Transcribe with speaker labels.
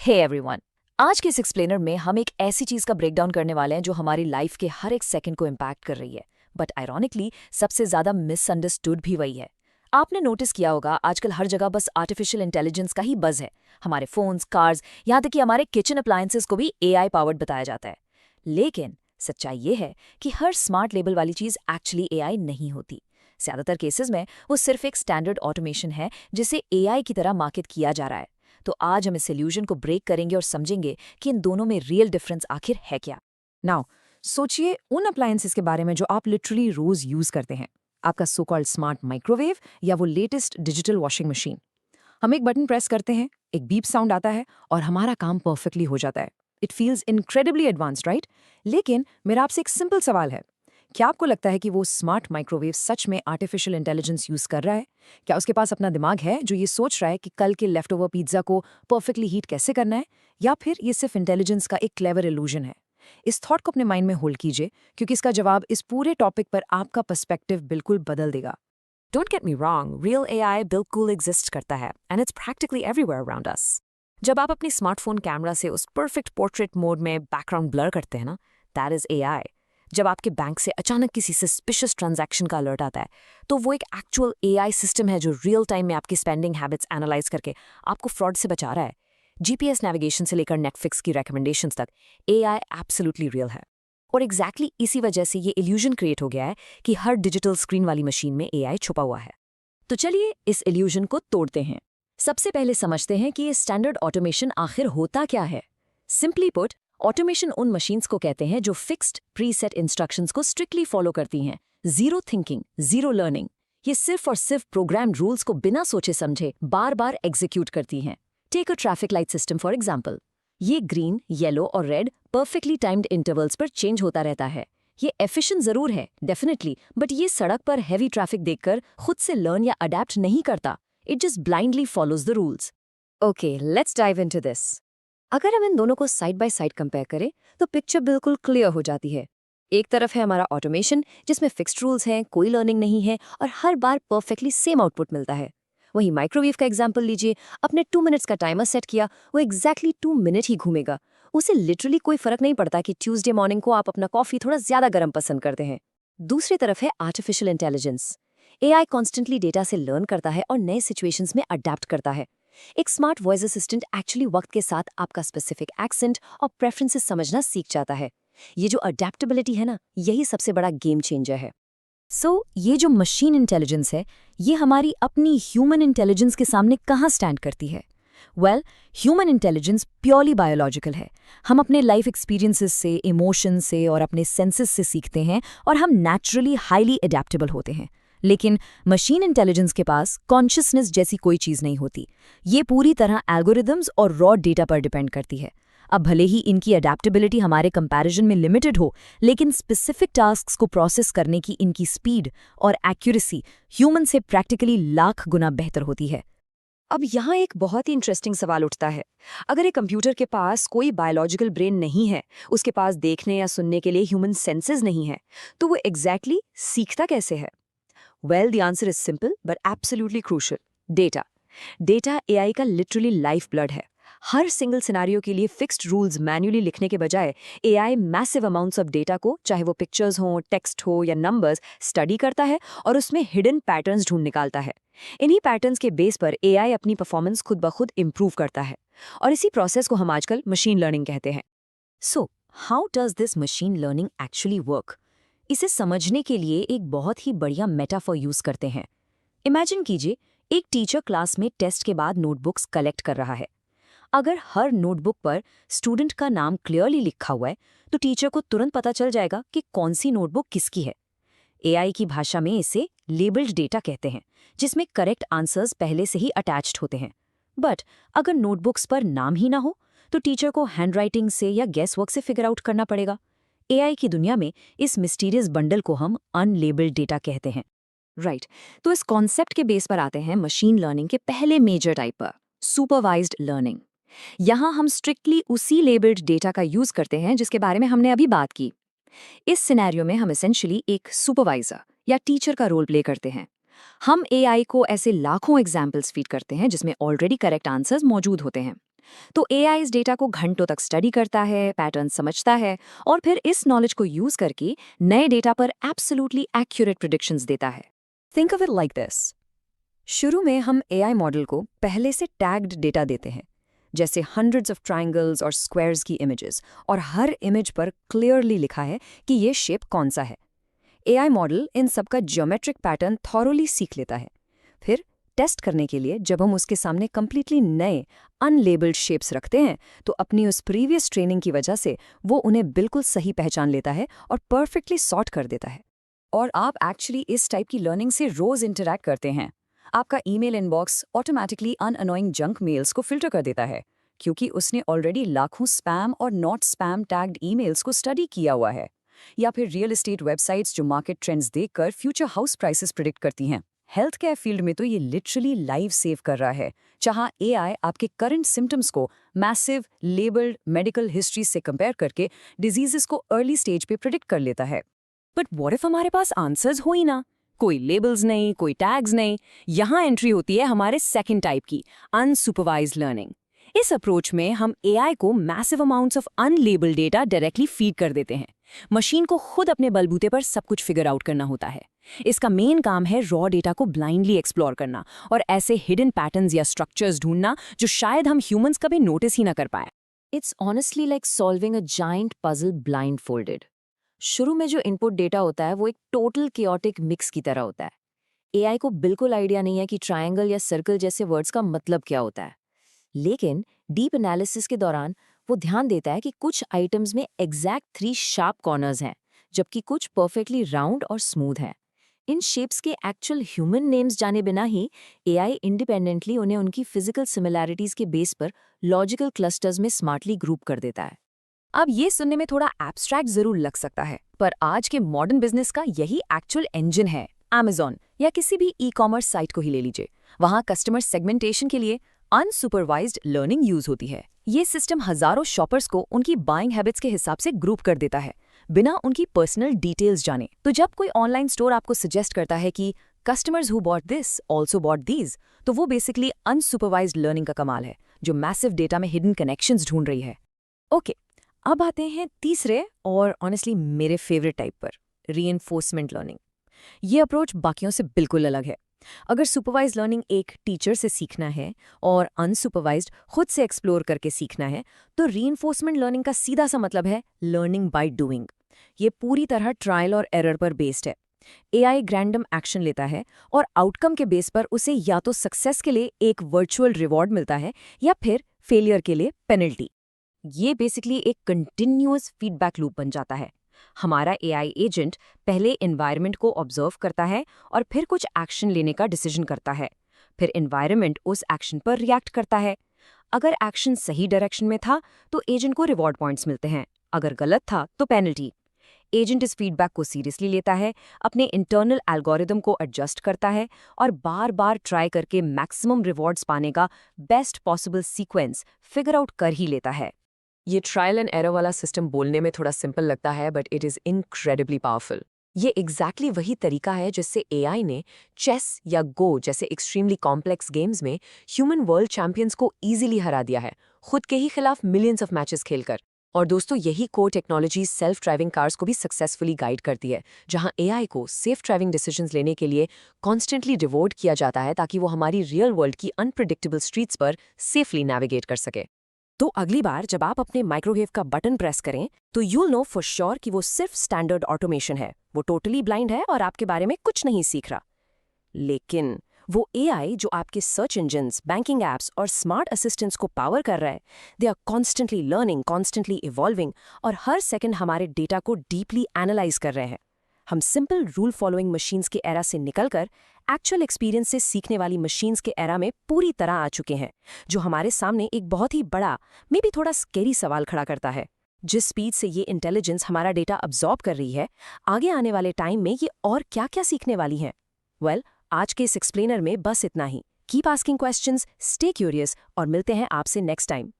Speaker 1: Hey everyone, आज के इस एक्सप्लेनर में हम एक ऐसी चीज का ब्रेकडाउन करने वाले हैं जो हमारी लाइफ के हर एक सेकंड को इम्पैक्ट कर रही है, बट आयरॉनिकली सबसे ज्यादा मिसअंडरस्टूड भी वही है। आपने नोटिस किया होगा आजकल हर जगह बस आर्टिफिशियल इंटेलिजेंस का ही बज है। हमारे फोन्स, कार्स, यहाँ तक कि हमारे किचन अप्लायंसेस को भी एआई पावर्ड बताया जाता है। लेकिन सच्चाई ये है कि हर स्मार्ट लेबल वाली चीज एक्चुअली एआई नहीं होती। ज्यादातर केसेस में वो सिर्फ एक स्टैंडर्ड ऑटोमेशन है जिसे एआई की तरह मार्केट किया जा रहा है। तो आज हम इस इल्यूजन को ब्रेक करेंगे और समझेंगे कि इन दोनों में रियल डिफरेंस आखिर है क्या।
Speaker 2: नाउ सोचिए उन अप्लायंसेस के बारे में जो आप लिटरली रोज यूज करते हैं। आपका सो कॉल्ड स्मार्ट माइक्रोवेव या वो लेटेस्ट डिजिटल वॉशिंग मशीन। हम एक बटन प्रेस करते हैं, एक बीप साउंड आता है और हमारा काम परफेक्टली हो जाता है। It feels incredibly advanced, right? लेकिन मेरा आपसे एक सिंपल सवाल है, क्या आपको लगता है कि वो स्मार्ट माइक्रोवेव सच में आर्टिफिशियल इंटेलिजेंस यूज कर रहा है? क्या उसके पास अपना दिमाग है जो ये सोच रहा है कि कल के लेफ्ट ओवर पिज्जा को परफेक्टली हीट कैसे करना है? या फिर ये सिर्फ इंटेलिजेंस का एक क्लेवर इल्यूजन है? इस थॉट को अपने माइंड में होल्ड कीजिए, क्योंकि इसका जवाब इस पूरे टॉपिक पर आपका पर्सपेक्टिव बिल्कुल बदल देगा।
Speaker 1: Don't get me wrong, real AI बिल्कुल एग्जिस्ट करता है and it's practically everywhere around us. जब आप अपने स्मार्टफोन कैमरा से उस परफेक्ट पोर्ट्रेट मोड में बैकग्राउंड ब्लर करते हैं ना, दैट इज एआई। जब आपके बैंक से अचानक किसी सस्पिशियस ट्रांजैक्शन का अलर्ट आता है, तो वो एक एक्चुअल एआई सिस्टम है जो रियल टाइम में आपकी स्पेंडिंग हैबिट्स एनालाइज करके आपको फ्रॉड से बचा रहा है। जीपीएस नेविगेशन से लेकर नेटफ्लिक्स की रिकमेंडेशंस तक एआई एब्सोल्युटली रियल है। और एग्जैक्टली इसी वजह से ये इल्यूजन क्रिएट हो गया है कि हर डिजिटल स्क्रीन वाली मशीन में एआई छुपा हुआ है। तो चलिए इस इल्यूजन को तोड़ते हैं। सबसे पहले समझते हैं कि ये स्टैंडर्ड ऑटोमेशन आखिर होता क्या है। सिंपली पुट, ऑटोमेशन उन मशीन्स को कहते हैं जो फिक्स्ड प्रीसेट इंस्ट्रक्शंस को स्ट्रिक्टली फॉलो करती हैं। Zero thinking, zero learning. ये सिर्फ और सिर्फ प्रोग्राम्ड रूल्स को बिना सोचे समझे बार बार एग्जीक्यूट करती हैं। Take a traffic light system for example. ये ग्रीन, येलो और रेड परफेक्टली टाइम्ड इंटरवल्स पर चेंज होता रहता है। ये एफिशिएंट जरूर है, डेफिनेटली, बट ये सड़क पर हैवी ट्रैफिक देखकर खुद से लर्न या अडेप्ट नहीं करता। It just blindly follows the rules. Okay, let's dive into this. अगर हम इन दोनों को साइड बाय साइड कंपेयर करें तो पिक्चर बिल्कुल क्लियर हो जाती है। एक तरफ है हमारा ऑटोमेशन जिसमें फिक्स्ड रूल्स हैं, कोई लर्निंग नहीं है और हर बार परफेक्टली सेम आउटपुट मिलता है। वहीं माइक्रोवेव का एग्जांपल लीजिए, अपने 2 मिनट्स का टाइमर सेट किया, वो एग्जैक्टली 2 मिनट ही घूमेगा। उसे लिटरली कोई फर्क नहीं पड़ता कि ट्यूसडे मॉर्निंग को आप अपना कॉफी थोड़ा ज्यादा गर्म पसंद करते हैं। दूसरी तरफ है artificial intelligence. AI constantly data से लर्न करता है और नए सिचुएशंस में अडेप्ट करता है। एक स्मार्ट वॉइस असिस्टेंट एक्चुअली वक्त के साथ आपका स्पेसिफिक एक्सेंट और प्रेफरेंसेस समझना सीख जाता है। ये जो अडेप्टेबिलिटी है ना, यही सबसे बड़ा गेम चेंजर है। ये जो मशीन इंटेलिजेंस है, ये हमारी अपनी ह्यूमन इंटेलिजेंस के सामने कहाँ स्टैंड करती है? ह्यूमन इंटेलिजेंस प्योरली बायोलॉजिकल है। हम अपने लाइफ एक्सपीरियंसेस से, इमोशन से और अपने सेंसेस से सीखते हैं और हम नेचुरली हाईली अडेप्टेबल होते हैं। लेकिन मशीन इंटेलिजेंस के पास कॉन्शियसनेस जैसी कोई चीज नहीं होती। ये पूरी तरह एल्गोरिदम्स और रॉ डेटा पर डिपेंड करती है। अब भले ही इनकी अडेप्टेबिलिटी हमारे कंपैरिजन में लिमिटेड हो, लेकिन स्पेसिफिक टास्क्स को प्रोसेस करने की इनकी स्पीड और एक्यूरेसी ह्यूमन से प्रैक्टिकली लाख गुना बेहतर होती है। अब यहाँ एक बहुत ही इंटरेस्टिंग सवाल उठता है। अगर एक कंप्यूटर के पास कोई बायोलॉजिकल ब्रेन नहीं है, उसके पास देखने या सुनने के लिए ह्यूमन सेंसेस नहीं है, तो वो एग्जैक्टली सीखता कैसे है? Well, the answer is simple but absolutely crucial. Data. Data AI का literally life blood है। हर सिंगल सिनेरियो के लिए फिक्स्ड रूल्स मैन्युअली लिखने के बजाय AI massive amounts of data को, चाहे वो पिक्चर्स हो, टेक्स्ट हो या नंबर्स, स्टडी करता है और उसमें हिडन पैटर्न्स ढूंढ निकालता है। इन्हीं पैटर्न्स के बेस पर AI अपनी परफॉर्मेंस खुद ब खुद इम्प्रूव करता है और इसी प्रोसेस को हम आजकल मशीन लर्निंग कहते हैं। So how does this machine learning actually work? इसे समझने के लिए एक बहुत ही बढ़िया मेटाफर यूज करते हैं। इमेजिन कीजिए, एक टीचर क्लास में टेस्ट के बाद नोटबुक्स कलेक्ट कर रहा है। अगर हर नोटबुक पर स्टूडेंट का नाम क्लियरली लिखा हुआ है, तो टीचर को तुरंत पता चल जाएगा कि कौन सी नोटबुक किसकी है। एआई की भाषा में इसे लेबल्ड डेटा कहते हैं, जिसमें करेक्ट आंसर्स पहले से ही अटैच्ड होते हैं। बट अगर नोटबुक्स पर नाम ही ना हो, तो टीचर को हैंडराइटिंग से या गेस वर्क से फिगर आउट करना पड़ेगा। एआई की दुनिया में इस मिस्टीरियस बंडल को हम अनलेबल्ड डेटा कहते हैं। राइट, तो इस कॉन्सेप्ट के बेस पर आते हैं मशीन लर्निंग के पहले मेजर टाइप पर, सुपरवाइज्ड लर्निंग। यहाँ हम स्ट्रिक्टली उसी लेबल्ड डेटा का यूज करते हैं जिसके बारे में हमने अभी बात की। इस सिनेरियो में हम एसेंशियली एक सुपरवाइजर या टीचर का रोल प्ले करते हैं। हम एआई को ऐसे लाखों एग्जाम्पल्स फीड करते हैं जिसमें ऑलरेडी करेक्ट आंसर्स मौजूद होते हैं।
Speaker 2: तो एआई इस डेटा को घंटों तक स्टडी करता है, पैटर्न समझता है और फिर इस नॉलेज को यूज करके नए डेटा पर एब्सोल्युटली एक्यूरेट प्रेडिक्शंस देता है। Think of it like this. शुरू में हम एआई मॉडल को पहले से टैग्ड डेटा देते हैं, जैसे हंड्रेड्स ऑफ ट्रायंगल्स और स्क्वायर्स की इमेजेस, और हर इमेज पर क्लियरली लिखा है कि ये शेप कौन सा है। एआई मॉडल इन सब का ज्योमेट्रिक पैटर्न थॉरोली सीख लेता है। फिर टेस्ट करने के लिए जब हम उसके सामने कंप्लीटली नए अनलेबल्ड शेप्स रखते हैं, तो अपनी उस प्रीवियस ट्रेनिंग की वजह से वो उन्हें बिल्कुल सही पहचान लेता है और परफेक्टली सॉर्ट कर देता है। और आप एक्चुअली इस टाइप की लर्निंग से रोज इंटरैक्ट करते हैं। आपका email inbox automatically annoying junk mails को फिल्टर कर देता है, क्योंकि उसने ऑलरेडी लाखों स्पैम और नॉट स्पैम टैग्ड ईमेल्स को स्टडी किया हुआ है। या फिर रियल एस्टेट वेबसाइट्स जो मार्केट ट्रेंड्स देखकर फ्यूचर हाउस प्राइसेस प्रिडिक्ट करती हैं। हेल्थ केयर फील्ड में तो ये लिटरली लाइव सेव कर रहा है, जहां एआई आपके करंट सिम्टम्स को मैसिव लेबल्ड मेडिकल हिस्ट्री से कंपेयर करके डिजीजेस को अर्ली स्टेज पे प्रिडिक्ट कर लेता है। बट व्हाट इफ हमारे पास आंसर्स हो ही ना? कोई लेबल्स नहीं, कोई टैग्स नहीं। यहाँ एंट्री होती है हमारे सेकंड टाइप की, अनसुपरवाइज्ड लर्निंग। इस अप्रोच में हम एआई को massive amounts of unlabelled data directly feed कर देते हैं। मशीन को खुद अपने बलबूते पर सब कुछ फिगर आउट करना होता है। इसका मेन काम है रॉ डेटा को ब्लाइंडली एक्सप्लोर करना और ऐसे हिडन पैटर्न्स या स्ट्रक्चर्स ढूंढना जो शायद हम ह्यूमंस कभी नोटिस ही ना कर पाए। It's honestly like solving a giant puzzle blind folded. शुरू में जो इनपुट डेटा होता है वो एक टोटल केओटिक मिक्स की तरह होता है। एआई को बिल्कुल आइडिया नहीं है कि ट्रायंगल या सर्कल जैसे वर्ड्स का मतलब क्या होता है, लेकिन डीप एनालिसिस के दौरान वो ध्यान देता है कि कुछ आइटम्स में एग्जैक्ट 3 शार्प कॉर्नर्स हैं, जबकि कुछ परफेक्टली राउंड और स्मूथ हैं। इन शेप्स के एक्चुअल ह्यूमन नेम्स जाने बिना ही एआई इंडिपेंडेंटली उन्हें उनकी फिजिकल सिमिलैरिटीज के बेस पर लॉजिकल क्लस्टर्स में स्मार्टली ग्रुप कर देता है। अब ये सुनने में थोड़ा एब्स्ट्रैक्ट जरूर लग सकता है, पर आज के मॉडर्न बिजनेस का यही एक्चुअल इंजन है। Amazon या किसी भी ई-कॉमर्स साइट को ही ले लीजिए, वहाँ कस्टमर सेगमेंटेशन के लिए अनसुपरवाइज्ड लर्निंग यूज होती है। ये सिस्टम हजारों शॉपर्स को उनकी बाइंग हैबिट्स के हिसाब से ग्रुप कर देता है, बिना उनकी पर्सनल डिटेल्स जाने। तो जब कोई ऑनलाइन स्टोर आपको सजेस्ट करता है कि customers who bought this also bought these, तो वो बेसिकली अनसुपरवाइज्ड लर्निंग का कमाल है, जो मैसिव डेटा में हिडन कनेक्शंस ढूंढ रही है। ओके, अब आते हैं तीसरे और ऑनेस्टली मेरे फेवरेट टाइप पर, रीइंफोर्समेंट लर्निंग। ये अप्रोच बाकियों से बिल्कुल अलग है। अगर सुपरवाइज्ड लर्निंग एक टीचर से सीखना है और अनसुपरवाइज्ड खुद से एक्सप्लोर करके सीखना है, तो रीइंफोर्समेंट लर्निंग का सीधा सा मतलब है लर्निंग बाय डूइंग। ये पूरी तरह ट्रायल और एरर पर बेस्ड है। एआई रैंडम एक्शन लेता है और आउटकम के बेस पर उसे या तो सक्सेस के लिए एक वर्चुअल रिवॉर्ड मिलता है या फिर फेलियर के लिए पेनल्टी। ये बेसिकली एक कंटिन्यूअस फीडबैक लूप बन जाता है। हमारा एआई एजेंट पहले एनवायरनमेंट को ऑब्जर्व करता है और फिर कुछ एक्शन लेने का डिसीजन करता है। फिर एनवायरनमेंट उस एक्शन पर रिएक्ट करता है। अगर एक्शन सही डायरेक्शन में था तो एजेंट को रिवॉर्ड पॉइंट्स मिलते हैं, अगर गलत था तो पेनल्टी। एजेंट इस फीडबैक को सीरियसली लेता है, अपने इंटरनल एल्गोरिदम को एडजस्ट करता है और बार बार ट्राई करके मैक्सिमम रिवॉर्ड्स पाने का best possible sequence figure out कर ही लेता है। ये ट्रायल एंड एरर वाला सिस्टम बोलने में थोड़ा सिंपल लगता है, but it is incredibly powerful. ये एग्जैक्टली वही तरीका है जिससे एआई ने चेस या गो जैसे एक्सट्रीमली कॉम्प्लेक्स गेम्स में ह्यूमन वर्ल्ड चैंपियंस को इजीली हरा दिया है, खुद के ही खिलाफ मिलियंस ऑफ मैचेस खेलकर। और दोस्तों, यही core technology self driving cars को भी सक्सेसफुली गाइड करती है, जहां एआई को सेफ ड्राइविंग डिसीजंस लेने के लिए कॉन्स्टेंटली रिवॉर्ड किया जाता है ताकि वो हमारी रियल वर्ल्ड की अनप्रिडिक्टेबल स्ट्रीट्स पर सेफली नेविगेट कर सके। तो अगली बार जब आप अपने माइक्रोवेव का बटन प्रेस करें, तो यूल नो फॉर श्योर कि वो सिर्फ स्टैंडर्ड ऑटोमेशन है, वो टोटली ब्लाइंड है और आपके बारे में कुछ नहीं सीख रहा। लेकिन वो एआई जो आपके सर्च इंजन्स, बैंकिंग एप्स और स्मार्ट असिस्टेंट्स को पावर कर रहा है, they are constantly learning, constantly evolving और हर सेकंड हमारे डेटा को डीपली एनालाइज कर रहे हैं। हम सिंपल रूल फॉलोइंग मशीन्स के एरा से निकलकर एक्चुअल एक्सपीरियंस से सीखने वाली मशीन्स के एरा में पूरी तरह आ चुके हैं, जो हमारे सामने एक बहुत ही बड़ा, मे बी थोड़ा स्केरी सवाल खड़ा करता है। जिस स्पीड से ये इंटेलिजेंस हमारा डेटा अब्जॉर्ब कर रही है, आगे आने वाले टाइम में ये और क्या क्या सीखने वाली हैं? वेल, आज के इस एक्सप्लेनर में बस इतना ही। Keep asking questions, stay curious और मिलते हैं आपसे नेक्स्ट टाइम।